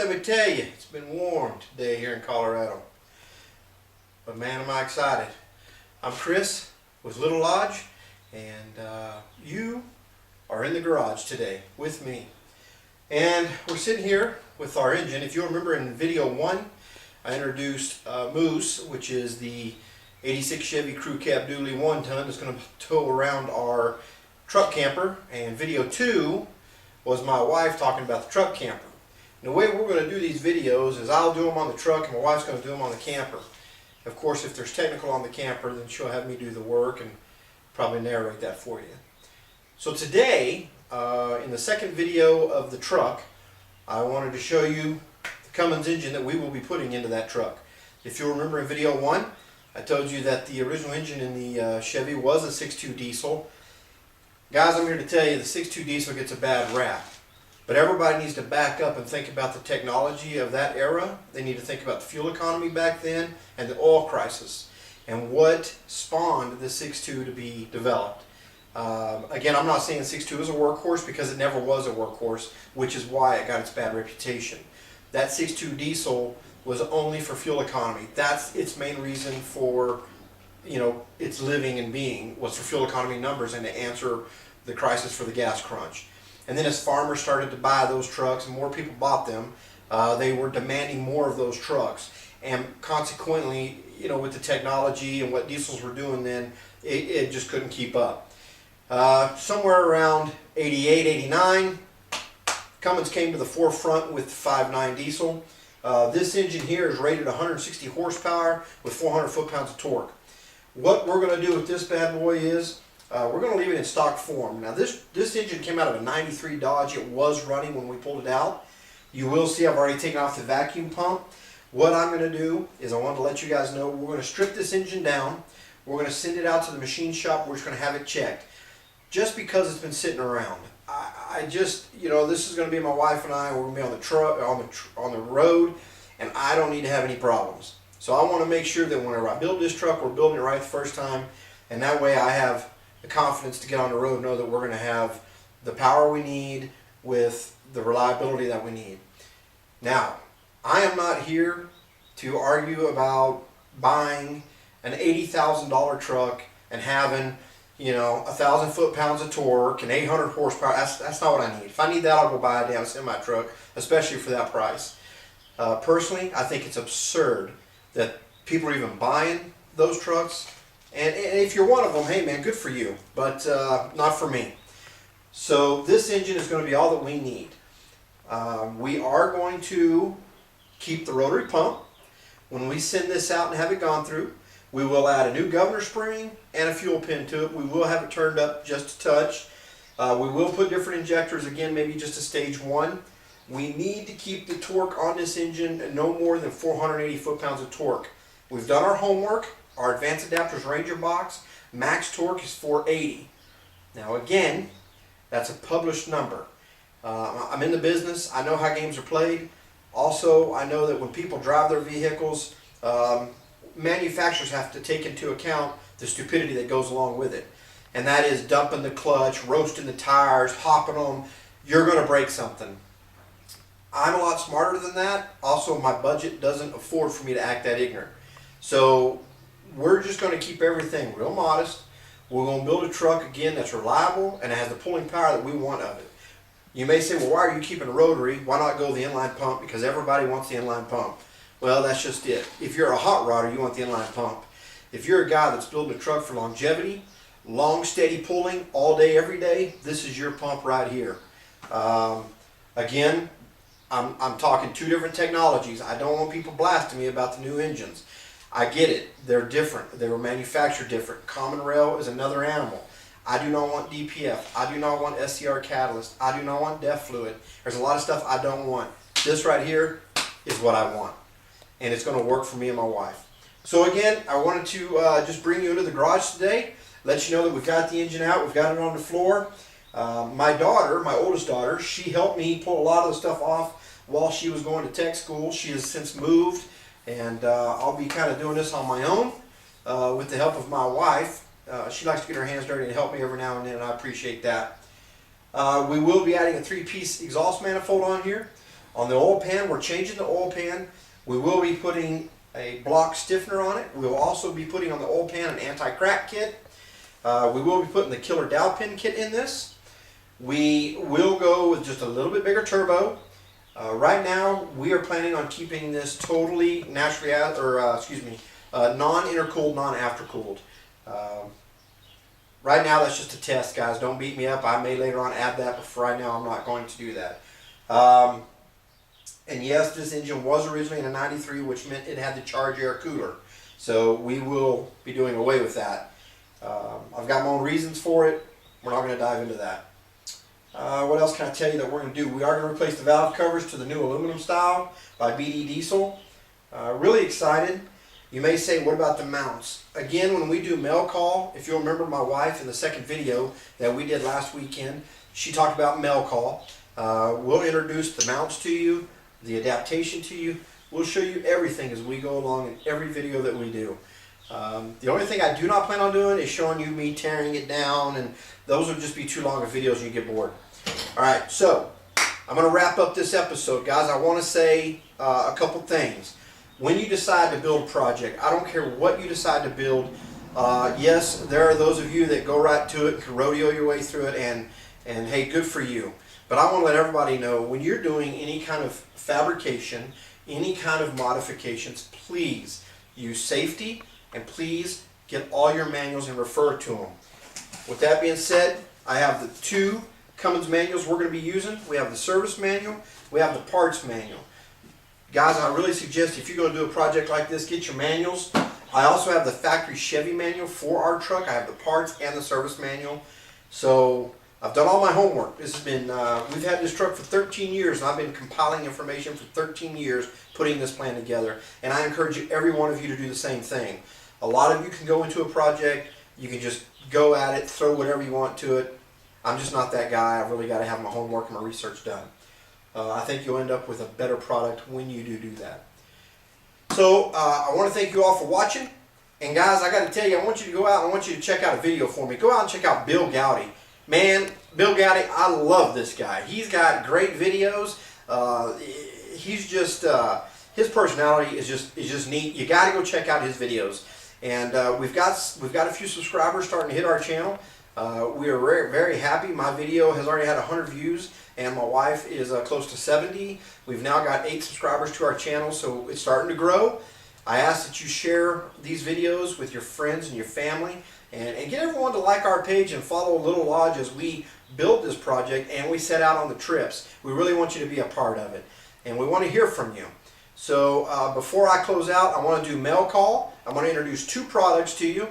let me tell you, it's been warm today here in Colorado. But man, am I excited. I'm Chris with Little Lodge, and you are in the garage today with me. And we're sitting here with our engine. If you remember in video 1, I introduced Moose, which is the 86 Chevy Crew Cab Dually 1-ton that's going to tow around our truck camper. And video 2 was my wife talking about the truck camper. And the way we're going to do these videos is I'll do them on the truck and my wife's going to do them on the camper. Of course, if there's technical on the camper, then she'll have me do the work and probably narrate that for you. So today, in the second video of the truck, I wanted to show you the Cummins engine that we will be putting into that truck. If you'll remember in video 1, I told you that the original engine in the Chevy was a 6.2 diesel. Guys, I'm here to tell you the 6.2 diesel gets a bad rap. But everybody needs to back up and think about the technology of that era. They need to think about the fuel economy back then and the oil crisis and what spawned the 6.2 to be developed. Again, I'm not saying 6.2 is a workhorse because it never was a workhorse, which is why it got its bad reputation. That 6.2 diesel was only for fuel economy. That's its main reason for, its living and being was for fuel economy numbers and to answer the crisis for the gas crunch. And then as farmers started to buy those trucks and more people bought them, they were demanding more of those trucks. And consequently, with the technology and what diesels were doing then, it just couldn't keep up. Somewhere around 88, 89, Cummins came to the forefront with the 5.9 diesel. This engine here is rated 160 horsepower with 400 foot-pounds of torque. What we're going to do with this bad boy is we're going to leave it in stock form. Now this engine came out of a 93 Dodge. It was running when we pulled it out. You will see I've already taken off the vacuum pump. What I'm going to do is I want to let you guys know we're going to strip this engine down. We're going to send it out to the machine shop. We're just going to have it checked. Just because it's been sitting around. I just, this is going to be my wife and I. We're going to be on the truck, on the road, and I don't need to have any problems. So I want to make sure that whenever I build this truck, we're building it right the first time, and that way I have the confidence to get on the road and know that we're going to have the power we need with the reliability that we need. Now, I am not here to argue about buying an $80,000 truck and having 1,000 foot-pounds of torque and 800 horsepower. That's not what I need. If I need that, I'll go buy a damn semi-truck, especially for that price. Personally, I think it's absurd that people are even buying those trucks. And if you're one of them, hey man, good for you, but not for me. So this engine is going to be all that we need. We are going to keep the rotary pump. When we send this out and have it gone through, we will add a new governor spring and a fuel pin to it. We will have it turned up just a touch. We will put different injectors, again, maybe just a stage 1. We need to keep the torque on this engine no more than 480 foot-pounds of torque. We've done our homework. Our Advanced Adapters Ranger box, max torque is 480. Now again, that's a published number. I'm in the business. I know how games are played. Also, I know that when people drive their vehicles, manufacturers have to take into account the stupidity that goes along with it. And that is dumping the clutch, roasting the tires, hopping them. You're going to break something. I'm a lot smarter than that. Also, my budget doesn't afford for me to act that ignorant. So we're just going to keep everything real modest. We're going to build a truck, again, that's reliable and it has the pulling power that we want of it. You may say, well, why are you keeping a rotary? Why not go the inline pump? Because everybody wants the inline pump. Well, that's just it. If you're a hot rodder, you want the inline pump. If you're a guy that's building a truck for longevity, long, steady pulling, all day, every day, this is your pump right here. Again, I'm talking 2 different technologies. I don't want people blasting me about the new engines. I get it. They're different. They were manufactured different. Common rail is another animal. I do not want DPF. I do not want SCR catalyst. I do not want DEF fluid. There's a lot of stuff I don't want. This right here is what I want. And it's going to work for me and my wife. So again, I wanted to just bring you into the garage today. Let you know that we've got the engine out. We've got it on the floor. My daughter, my oldest daughter, she helped me pull a lot of the stuff off while she was going to tech school. She has since moved. And I'll be kind of doing this on my own with the help of my wife. She likes to get her hands dirty and help me every now and then, and I appreciate that. We will be adding a 3-piece exhaust manifold on here. On the oil pan, we're changing the oil pan. We will be putting a block stiffener on it. We will also be putting on the oil pan an anti-crack kit. We will be putting the killer dowel pin kit in this. We will go with just a little bit bigger turbo. Right now, we are planning on keeping this totally naturally, non-intercooled, non-aftercooled. Right now, that's just a test, guys. Don't beat me up. I may later on add that, but for right now, I'm not going to do that. And yes, this engine was originally in a 93, which meant it had the charge air cooler. So we will be doing away with that. I've got my own reasons for it. We're not going to dive into that. What else can I tell you that we're going to do? We are going to replace the valve covers to the new aluminum style by BD Diesel. Really excited. You may say, what about the mounts? Again, when we do mail call, if you'll remember my wife in the second video that we did last weekend, she talked about mail call. We'll introduce the mounts to you, the adaptation to you. We'll show you everything as we go along in every video that we do. The only thing I do not plan on doing is showing you me tearing it down, and those would just be too long of videos and you get bored. Alright, so I'm going to wrap up this episode, guys. I want to say a couple things. When you decide to build a project, I don't care what you decide to build. Yes, there are those of you that go right to it and can rodeo your way through it, and hey, good for you. But I want to let everybody know, when you're doing any kind of fabrication, any kind of modifications, please use safety, and please get all your manuals and refer to them. With that being said, I have the two Cummins manuals we're going to be using. We have the service manual, we have the parts manual. Guys, I really suggest if you're going to do a project like this, get your manuals. I also have the factory Chevy manual for our truck. I have the parts and the service manual. So I've done all my homework. This has been, we've had this truck for 13 years, and I've been compiling information for 13 years, putting this plan together. And I encourage every one of you to do the same thing. A lot of you can go into a project, you can just go at it, throw whatever you want to it. I'm just not that guy. I've really got to have my homework and my research done. I think you'll end up with a better product when you do that. So I want to thank you all for watching. And guys, I got to tell you, I want you to go out and I want you to check out a video for me. Go out and check out Bill Gowdy. Man, Bill Gowdy, I love this guy. He's got great videos. He's just, his personality is just neat. You got to go check out his videos. And we've got a few subscribers starting to hit our channel. We are very, very happy. My video has already had 100 views, and my wife is close to 70. We've now got 8 subscribers to our channel, so it's starting to grow. I ask that you share these videos with your friends and your family, and get everyone to like our page and follow Little Lodge as we build this project and we set out on the trips. We really want you to be a part of it, and we want to hear from you. So before I close out, I want to do mail call. I want to introduce 2 products to you.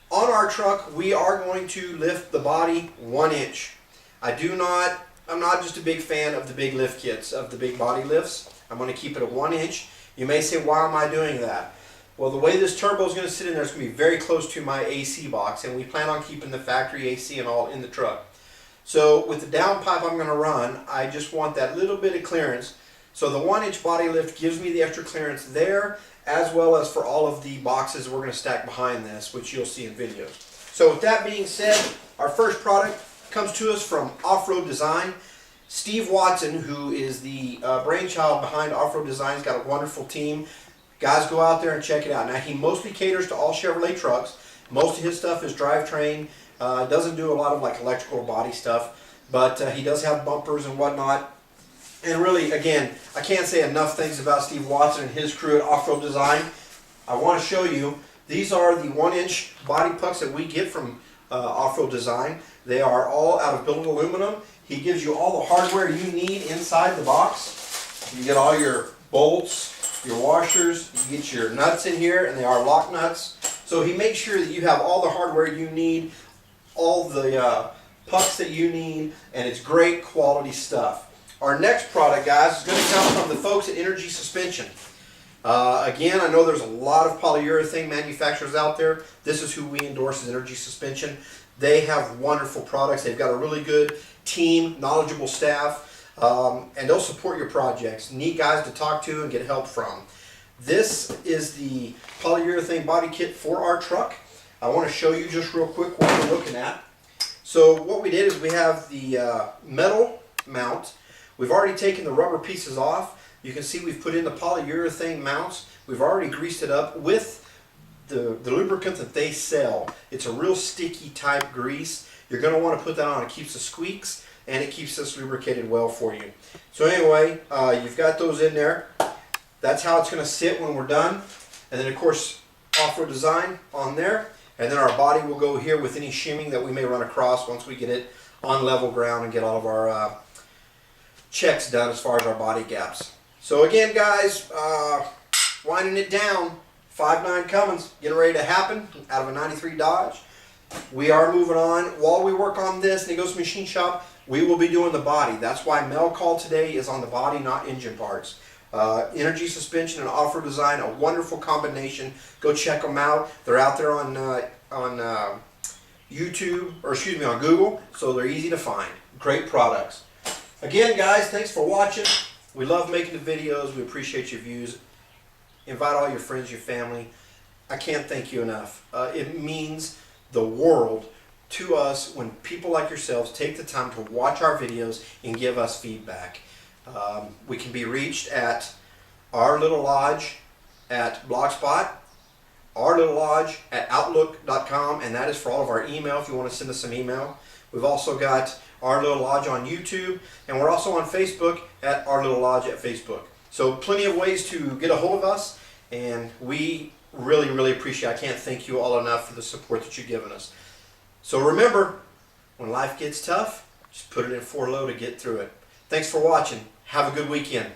On our truck, we are going to lift the body 1 inch. I'm not just a big fan of the big lift kits, of the big body lifts. I'm going to keep it at 1 inch. You may say, why am I doing that? Well, the way this turbo is going to sit in there is going to be very close to my AC box, and we plan on keeping the factory AC and all in the truck. So with the downpipe I'm going to run, I just want that little bit of clearance. So the 1 inch body lift gives me the extra clearance there, as well as for all of the boxes we're going to stack behind this, which you'll see in videos. So with that being said, our first product comes to us from Off-Road Design. Steve Watson, who is the brainchild behind Off-Road Design, has got a wonderful team. Guys, go out there and check it out. Now, he mostly caters to all Chevrolet trucks. Most of his stuff is drivetrain. Doesn't do a lot of like electrical body stuff, but he does have bumpers and whatnot. And really, again, I can't say enough things about Steve Watson and his crew at Off-Road Design. I want to show you, these are the 1 inch body pucks that we get from Off-Road Design. They are all out of billet aluminum. He gives you all the hardware you need inside the box. You get all your bolts, your washers, you get your nuts in here, and they are lock nuts. So he makes sure that you have all the hardware you need, all the pucks that you need, and it's great quality stuff. Our next product, guys, is going to come from the folks at Energy Suspension. Again, I know there's a lot of polyurethane manufacturers out there. This is who we endorse as Energy Suspension. They have wonderful products. They've got a really good team, knowledgeable staff, and they'll support your projects. Neat guys to talk to and get help from. This is the polyurethane body kit for our truck. I want to show you just real quick what we're looking at. So what we did is we have the metal mount. We've already taken the rubber pieces off. You can see we've put in the polyurethane mounts. We've already greased it up with the lubricant that they sell. It's a real sticky type grease. You're going to want to put that on. It keeps the squeaks and it keeps this lubricated well for you. So anyway, you've got those in there. That's how it's going to sit when we're done. And then of course, off-road design on there. And then our body will go here with any shimming that we may run across once we get it on level ground and get all of our checks done as far as our body gaps. So again, guys, winding it down, 5.9 Cummins, getting ready to happen out of a 93 Dodge. We are moving on. While we work on this and he goes to machine shop, we will be doing the body. That's why Mel Call today is on the body, not engine parts. Energy suspension and off-road design, a wonderful combination. Go check them out. They're out there on YouTube, or excuse me, on Google, so they're easy to find. Great products. Again, guys, thanks for watching. We love making the videos. We appreciate your views. Invite all your friends, your family. I can't thank you enough. It means the world to us when people like yourselves take the time to watch our videos and give us feedback. We can be reached at Our Little Lodge at Blogspot, Our Little Lodge at Outlook.com, and that is for all of our email if you want to send us some email. We've also got Our Little Lodge on YouTube, and we're also on Facebook at Our Little Lodge at Facebook. So plenty of ways to get a hold of us, and we really, really appreciate it. I can't thank you all enough for the support that you've given us. So remember, when life gets tough, just put it in 4 low to get through it. Thanks for watching. Have a good weekend.